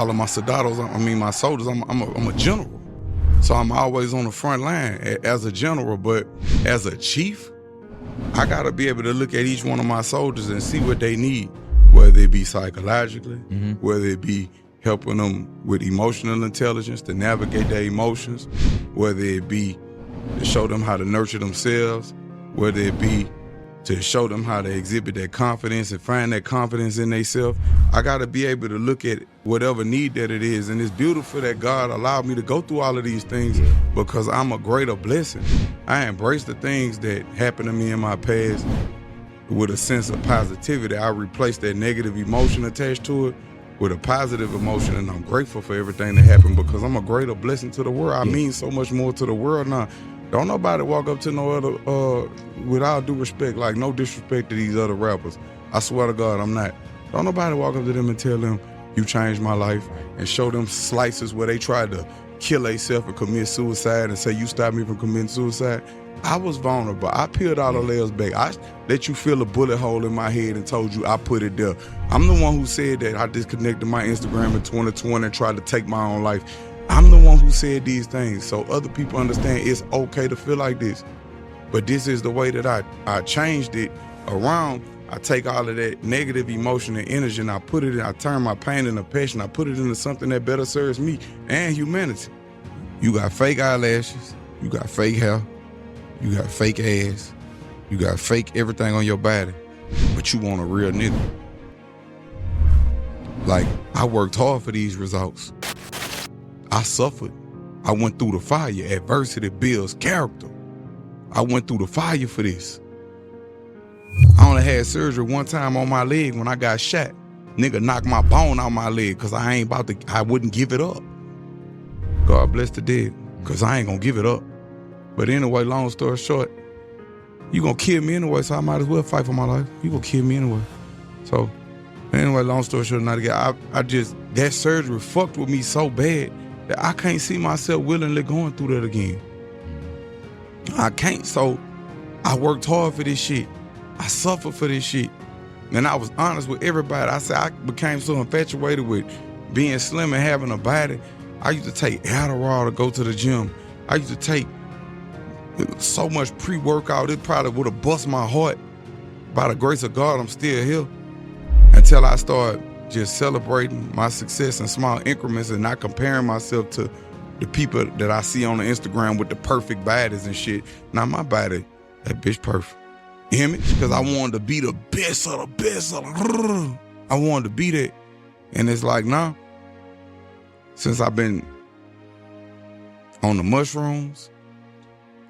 all of my soldados, my soldiers, I'm a general. So I'm always on the front line as a general, but as a chief, I gotta be able to look at each one of my soldiers and see what they need, whether it be psychologically, whether it be helping them with emotional intelligence to navigate their emotions, whether it be to show them how to nurture themselves, whether it be to show them how to exhibit their confidence and find that confidence in themselves. I got to be able to look at whatever need that it is. And it's beautiful that God allowed me to go through all of these things because I'm a greater blessing. I embrace the things that happened to me in my past with a sense of positivity. I replace that negative emotion attached to it with a positive emotion, and I'm grateful for everything that happened because I'm a greater blessing to the world. I mean so much more to the world now. Don't nobody walk up to no other, with all due respect, like no disrespect to these other rappers. I swear to God, I'm not. Don't nobody walk up to them and tell them, you changed my life, and show them slices where they tried to kill themselves and commit suicide and say, you stopped me from committing suicide. I was vulnerable. I peeled all the layers back. I let you feel a bullet hole in my head and told you I put it there. I'm the one who said that I disconnected my Instagram in 2020 and tried to take my own life. I'm the one who said these things so other people understand it's okay to feel like this. But this is the way that I changed it around. I take all of that negative emotion and energy and I turn my pain into passion. I put it into something that better serves me and humanity. You got fake eyelashes, you got fake hair, you got fake ass, you got fake everything on your body, but you want a real nigga. Like, I worked hard for these results. I suffered. I went through the fire. Adversity builds character. I went through the fire for this. I only had surgery one time on my leg when I got shot. Nigga knocked my bone out my leg because I wouldn't give it up. God bless the dead, because I ain't gonna give it up. But anyway, long story short, you gonna kill me anyway, so I might as well fight for my life. You gonna kill me anyway. So anyway, long story short, not again. That surgery fucked with me so bad that I can't see myself willingly going through that again. I can't. So I worked hard for this shit. I suffered for this shit. And I was honest with everybody. I said I became so infatuated with being slim and having a body. I used to take Adderall to go to the gym. I used to take so much pre-workout, it probably would have bust my heart. By the grace of God, I'm still here. Until I start just celebrating my success in small increments and not comparing myself to the people that I see on the Instagram with the perfect bodies and shit. Now my body, that bitch perfect. Image, because I wanted to be the best of the best of the, I wanted to be that. And it's like, nah, since I've been on the mushrooms,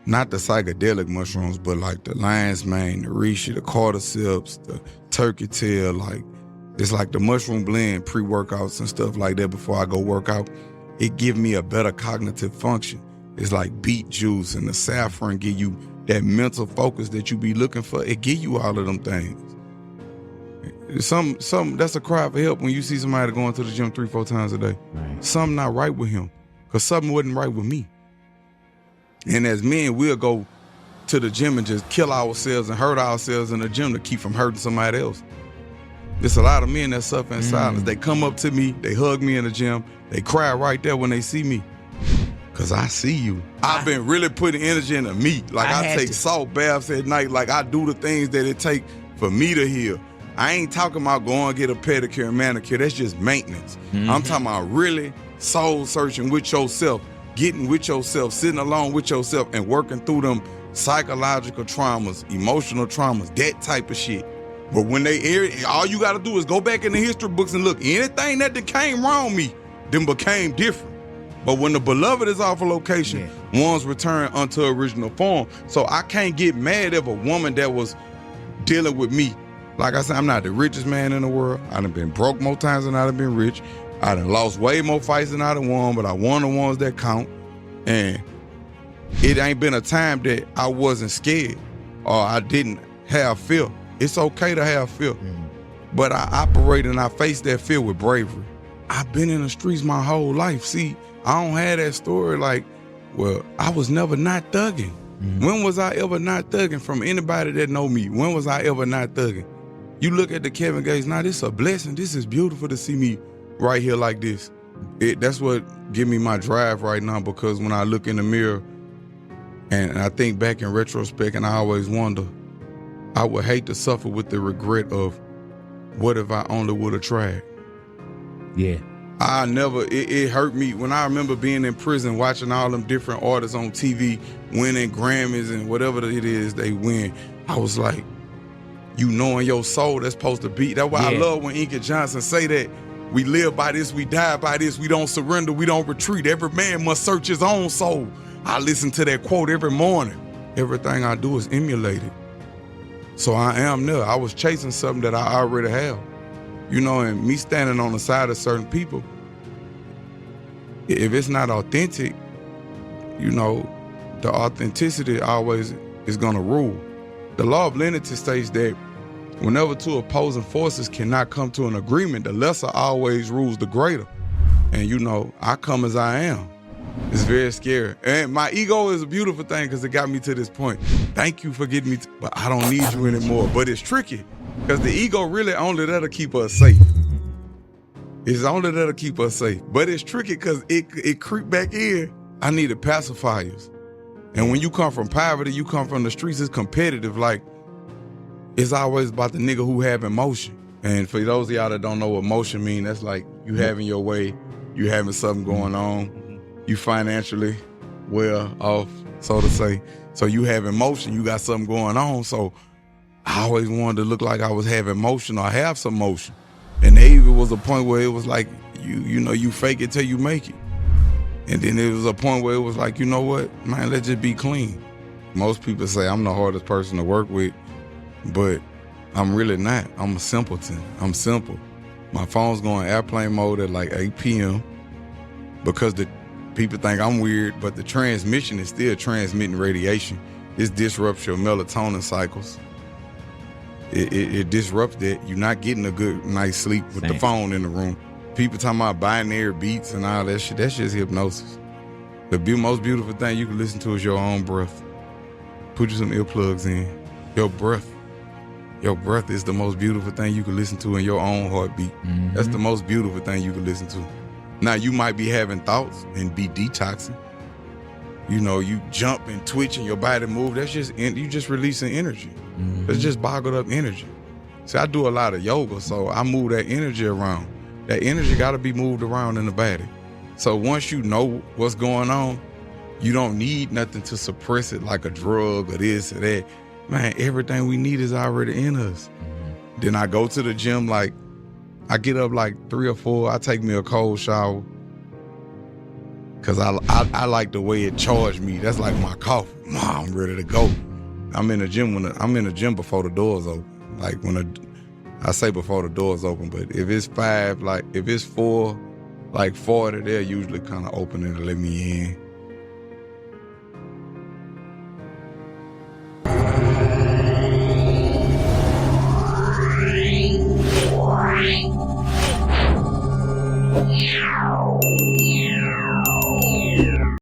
not the psychedelic mushrooms, but like the lion's mane, the reishi, the cordyceps, the turkey tail, like, it's like the mushroom blend pre-workouts and stuff like that before I go work out. It give me a better cognitive function. It's like beet juice and the saffron give you that mental focus that you be looking for. It give you all of them things. Some that's a cry for help when you see somebody going to the gym 3-4 times a day. Right. Something not right with him, because something wasn't right with me. And as men, we'll go to the gym and just kill ourselves and hurt ourselves in the gym to keep from hurting somebody else. There's a lot of men that suffer in silence. They come up to me, they hug me in the gym, they cry right there when they see me. Cause I see you. I've been really putting energy into me. Like I take salt baths at night. Like I do the things that it take for me to heal. I ain't talking about going and get a pedicure and manicure. That's just maintenance. I'm talking about really soul searching with yourself, getting with yourself, sitting alone with yourself and working through them psychological traumas, emotional traumas, that type of shit. But when they air it, all you gotta do is go back in the history books and look. Anything that came wrong me, then became different. But when the beloved is off a location, one's return unto original form. So I can't get mad at a woman that was dealing with me. Like I said, I'm not the richest man in the world. I done been broke more times than I done been rich. I done lost way more fights than I done won, but I won the ones that count. And it ain't been a time that I wasn't scared or I didn't have fear. It's okay to have fear. But I operate and I face that fear with bravery. I've been in the streets my whole life. See, I don't have that story like, well, I was never not thugging. When was I ever not thugging from anybody that know me? When was I ever not thugging? You look at the Kevin Gates, now this is a blessing. This is beautiful to see me right here like this. That's what give me my drive right now, because when I look in the mirror and I think back in retrospect, and I always wonder, I would hate to suffer with the regret of what if I only would have tried. Yeah. It hurt me when I remember being in prison, watching all them different artists on TV winning Grammys and whatever it is they win. I was like, you know in your soul that's supposed to be. That's why I love when Inky Johnson say that we live by this, we die by this, we don't surrender, we don't retreat. Every man must search his own soul. I listen to that quote every morning. Everything I do is emulated. So I am there. I was chasing something that I already have. You know, and me standing on the side of certain people, if it's not authentic, you know, the authenticity always is gonna rule. The law of lenity states that whenever two opposing forces cannot come to an agreement, the lesser always rules the greater. And you know, I come as I am. It's very scary. And my ego is a beautiful thing because it got me to this point. Thank you for getting me, but I don't need you anymore. But it's tricky because the ego really only there to keep us safe. It's only there to keep us safe. But it's tricky because it creep back in. I needed pacifiers. And when you come from poverty, you come from the streets, it's competitive. Like, it's always about the nigga who have emotion. And for those of y'all that don't know what emotion mean, that's like you having your way, you having something going on, you financially well off, so to say. So you have emotion, you got something going on. So I always wanted to look like I was having motion or have some motion. And there even was a point where it was like, you know, you fake it till you make it. And then there was a point where it was like, you know what, man, let's just be clean. Most people say I'm the hardest person to work with, but I'm really not. I'm a simpleton. I'm simple. My phone's going airplane mode at like 8 p.m. because the people think I'm weird, but the transmission is still transmitting radiation. This disrupts your melatonin cycles. It disrupts that. You're not getting a good night's sleep with the phone in the room. People talking about binary beats and all that shit. That's just hypnosis. The most beautiful thing you can listen to is your own breath. Put you some earplugs in. Your breath. Your breath is the most beautiful thing you can listen to in your own heartbeat. Mm-hmm. That's the most beautiful thing you can listen to. Now, you might be having thoughts and be detoxing. You know, you jump and twitch and your body move. That's just, you just releasing energy. Mm-hmm. That's just boggled up energy. See, I do a lot of yoga, so I move that energy around. That energy got to be moved around in the body. So once you know what's going on, you don't need nothing to suppress it like a drug or this or that. Man, everything we need is already in us. Mm-hmm. Then I go to the gym, like, I get up like 3 or 4. I take me a cold shower because I like the way it charged me. That's like my coffee. I'm ready to go. I'm in the gym before the doors open. Like I say before the doors open, but if it's 5, like if it's 4, like 40, they're usually kind of opening to let me in.